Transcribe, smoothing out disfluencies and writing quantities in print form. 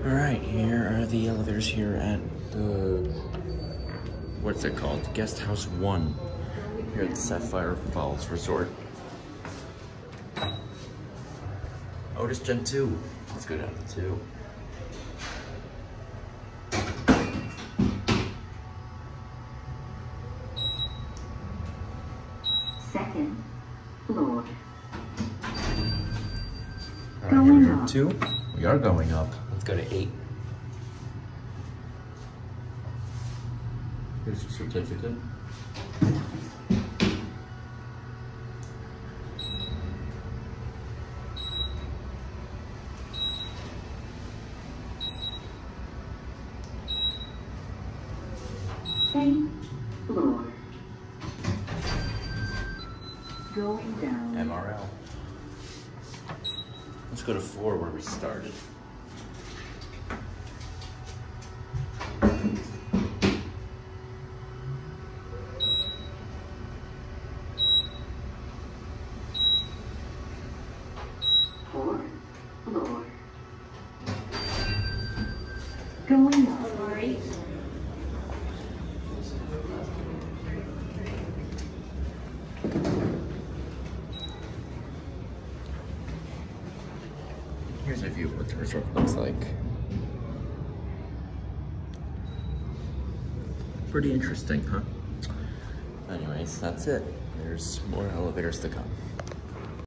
Alright, here are the elevators here at the, what's it called? Guest House 1 here at the Sapphire Falls Resort. Otis Gen 2. Let's go down to 2. Second floor. Alright, here we are 2. We are going up. Let's go to 8. Here's your certificate. Eighth floor. Going down. MRL. Let's go to 4 where we started. Fourth floor. Going up. Here's a view of what the resort looks like. Pretty interesting, huh? Anyways, that's it. There's more elevators to come.